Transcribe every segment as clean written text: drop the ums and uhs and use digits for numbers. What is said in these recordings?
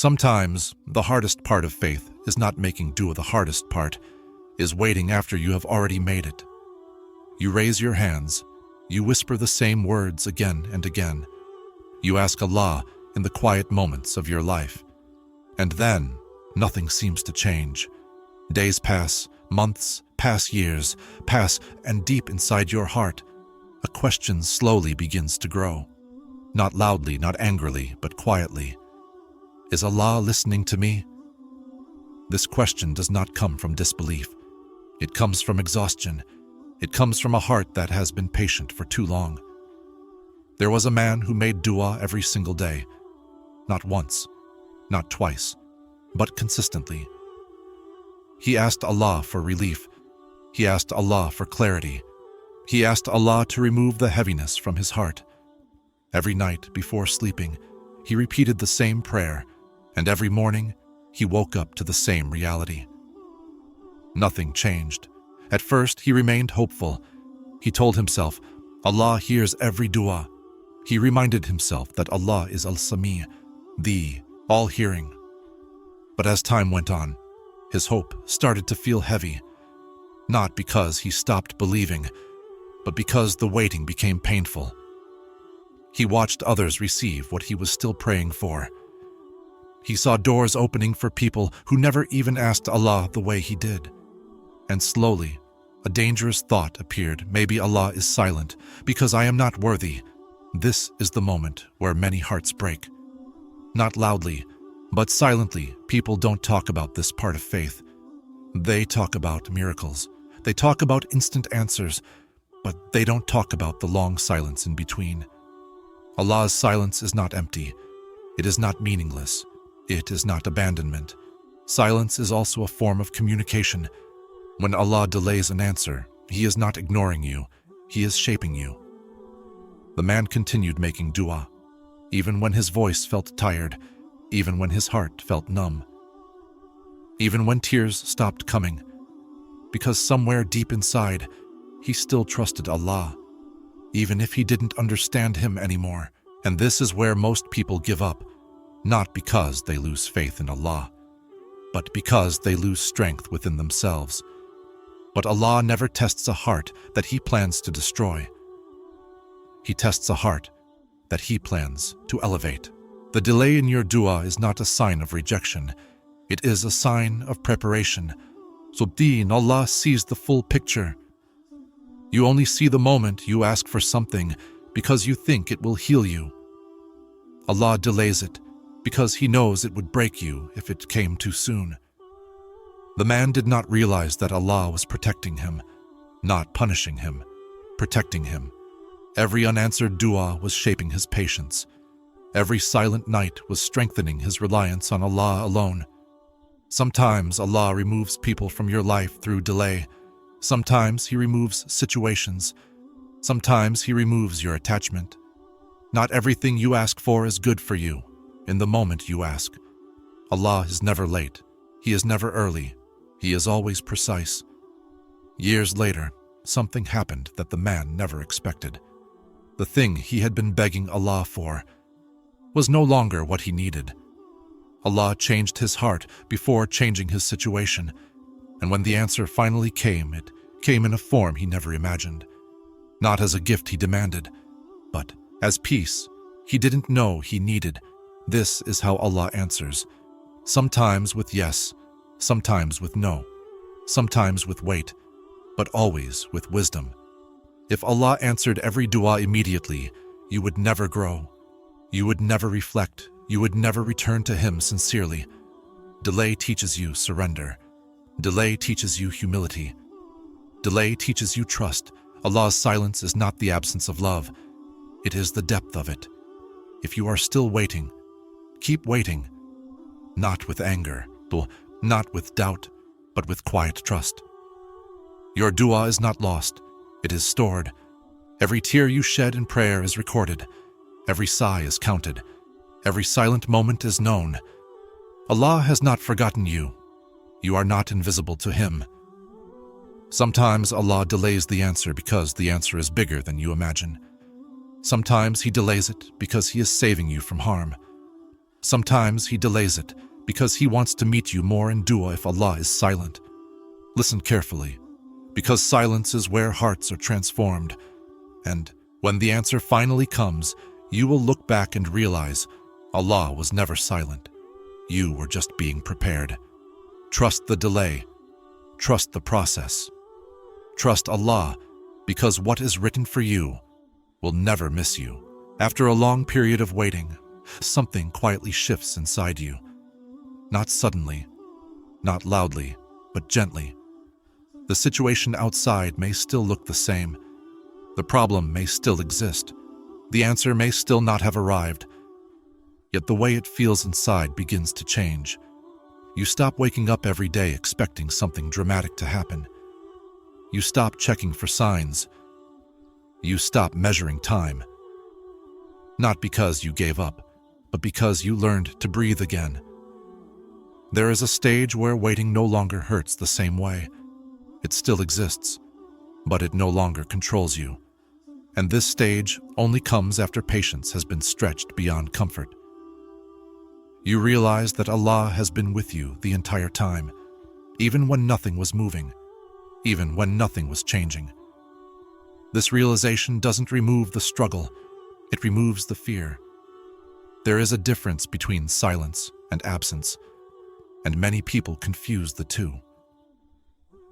Sometimes the hardest part of faith is not making dua. The hardest part is waiting after you have already made it. You raise your hands, you whisper the same words again and again. You ask Allah in the quiet moments of your life. And then, nothing seems to change. Days pass, months pass, years pass, and deep inside your heart, a question slowly begins to grow. Not loudly, not angrily, but quietly. Is Allah listening to me? This question does not come from disbelief. It comes from exhaustion. It comes from a heart that has been patient for too long. There was a man who made dua every single day. Not once, not twice, but consistently. He asked Allah for relief. He asked Allah for clarity. He asked Allah to remove the heaviness from his heart. Every night before sleeping, he repeated the same prayer, and every morning he woke up to the same reality. Nothing changed. At first he remained hopeful. He told himself, Allah hears every dua. He reminded himself that Allah is Al-Sami, the all-hearing. But as time went on, his hope started to feel heavy, not because he stopped believing, but because the waiting became painful. He watched others receive what he was still praying for. He saw doors opening for people who never even asked Allah the way he did. And slowly, a dangerous thought appeared. Maybe Allah is silent because I am not worthy. This is the moment where many hearts break. Not loudly, but silently, people don't talk about this part of faith. They talk about miracles. They talk about instant answers, but they don't talk about the long silence in between. Allah's silence is not empty. It is not meaningless. It is not abandonment. Silence is also a form of communication. When Allah delays an answer, He is not ignoring you. He is shaping you. The man continued making dua, even when his voice felt tired, even when his heart felt numb, even when tears stopped coming, because somewhere deep inside, he still trusted Allah, even if he didn't understand Him anymore. And this is where most people give up, not because they lose faith in Allah, but because they lose strength within themselves. But Allah never tests a heart that He plans to destroy. He tests a heart that He plans to elevate. The delay in your dua is not a sign of rejection. It is a sign of preparation. So Deeni, Allah sees the full picture. You only see the moment you ask for something because you think it will heal you. Allah delays it because He knows it would break you if it came too soon. The man did not realize that Allah was protecting him, not punishing him, protecting him. Every unanswered dua was shaping his patience. Every silent night was strengthening his reliance on Allah alone. Sometimes Allah removes people from your life through delay. Sometimes He removes situations. Sometimes He removes your attachment. Not everything you ask for is good for you in the moment you ask. Allah is never late. He is never early. He is always precise. Years later, something happened that the man never expected. The thing he had been begging Allah for was no longer what he needed. Allah changed his heart before changing his situation, and when the answer finally came, it came in a form he never imagined. Not as a gift he demanded, but as peace he didn't know he needed. This is how Allah answers. Sometimes with yes, sometimes with no, sometimes with wait, but always with wisdom. If Allah answered every dua immediately, you would never grow. You would never reflect. You would never return to Him sincerely. Delay teaches you surrender. Delay teaches you humility. Delay teaches you trust. Allah's silence is not the absence of love. It is the depth of it. If you are still waiting, keep waiting. Not with anger, not with doubt, but with quiet trust. Your dua is not lost. It is stored. Every tear you shed in prayer is recorded. Every sigh is counted. Every silent moment is known. Allah has not forgotten you. You are not invisible to Him. Sometimes Allah delays the answer because the answer is bigger than you imagine. Sometimes He delays it because He is saving you from harm. Sometimes He delays it because He wants to meet you more in dua if Allah is silent. Listen carefully, because silence is where hearts are transformed. And when the answer finally comes, you will look back and realize Allah was never silent. You were just being prepared. Trust the delay. Trust the process. Trust Allah, because what is written for you will never miss you. After a long period of waiting, something quietly shifts inside you. Not suddenly, not loudly, but gently. The situation outside may still look the same. The problem may still exist. The answer may still not have arrived. Yet the way it feels inside begins to change. You stop waking up every day expecting something dramatic to happen. You stop checking for signs. You stop measuring time. Not because you gave up, but because you learned to breathe again. There is a stage where waiting no longer hurts the same way. It still exists, but it no longer controls you. And this stage only comes after patience has been stretched beyond comfort. You realize that Allah has been with you the entire time, even when nothing was moving, even when nothing was changing. This realization doesn't remove the struggle, it removes the fear. There is a difference between silence and absence, and many people confuse the two.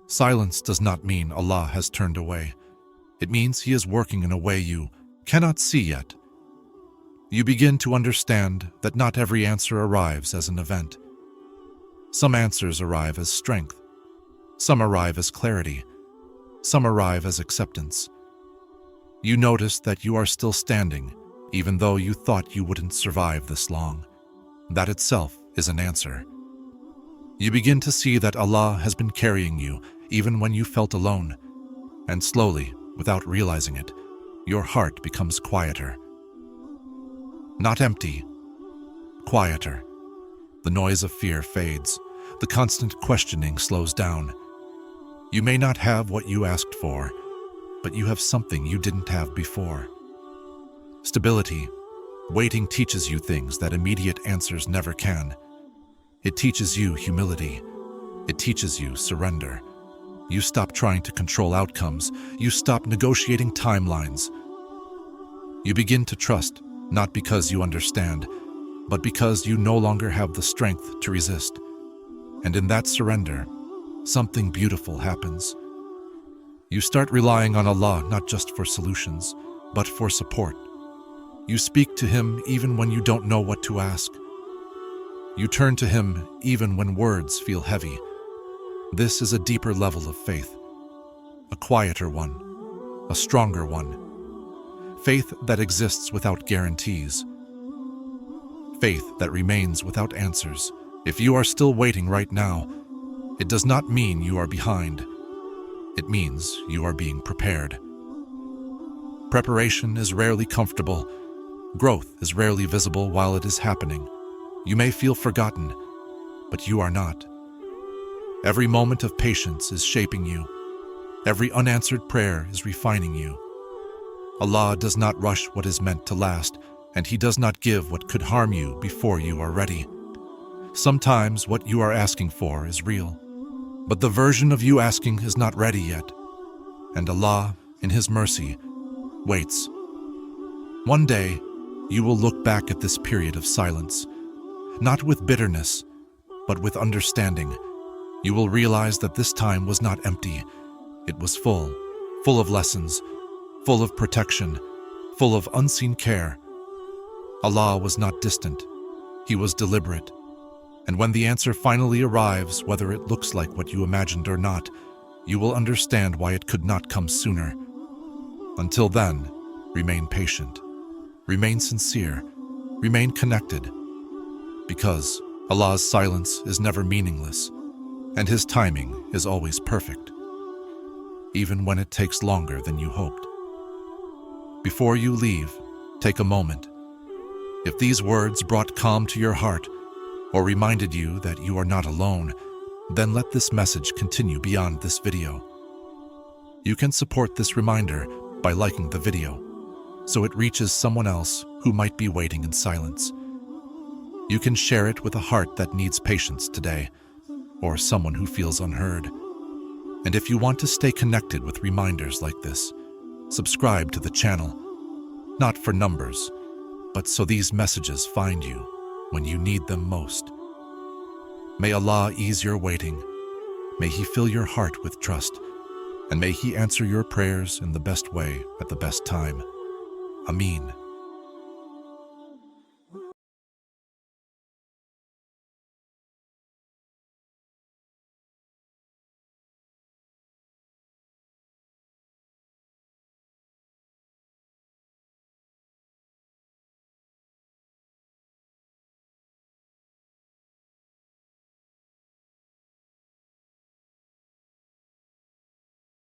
Silence does not mean Allah has turned away. It means He is working in a way you cannot see yet. You begin to understand that not every answer arrives as an event. Some answers arrive as strength. Some arrive as clarity. Some arrive as acceptance. You notice that you are still standing, even though you thought you wouldn't survive this long. That itself is an answer. You begin to see that Allah has been carrying you even when you felt alone, and slowly, without realizing it, your heart becomes quieter. Not empty, quieter. The noise of fear fades. The constant questioning slows down. You may not have what you asked for, but you have something you didn't have before. Stability. Waiting teaches you things that immediate answers never can. It teaches you humility. It teaches you surrender. You stop trying to control outcomes. You stop negotiating timelines. You begin to trust, not because you understand, but because you no longer have the strength to resist. And in that surrender, something beautiful happens. You start relying on Allah not just for solutions, but for support. You speak to Him even when you don't know what to ask. You turn to Him even when words feel heavy. This is a deeper level of faith, a quieter one, a stronger one. Faith that exists without guarantees. Faith that remains without answers. If you are still waiting right now, it does not mean you are behind. It means you are being prepared. Preparation is rarely comfortable. Growth is rarely visible while it is happening. You may feel forgotten, but you are not. Every moment of patience is shaping you. Every unanswered prayer is refining you. Allah does not rush what is meant to last, and He does not give what could harm you before you are ready. Sometimes what you are asking for is real, but the version of you asking is not ready yet. And Allah, in His mercy, waits. One day, you will look back at this period of silence, not with bitterness, but with understanding. You will realize that this time was not empty. It was full of lessons, full of protection, full of unseen care. Allah was not distant. He was deliberate. And when the answer finally arrives, whether it looks like what you imagined or not, you will understand why it could not come sooner. Until then, remain patient, remain sincere, remain connected, because Allah's silence is never meaningless, and His timing is always perfect, even when it takes longer than you hoped. Before you leave, take a moment. If these words brought calm to your heart, or reminded you that you are not alone, then let this message continue beyond this video. You can support this reminder by liking the video, so it reaches someone else who might be waiting in silence. You can share it with a heart that needs patience today, or someone who feels unheard. And if you want to stay connected with reminders like this, subscribe to the channel, not for numbers, but so these messages find you when you need them most. May Allah ease your waiting. May He fill your heart with trust, and may He answer your prayers in the best way at the best time. Ameen.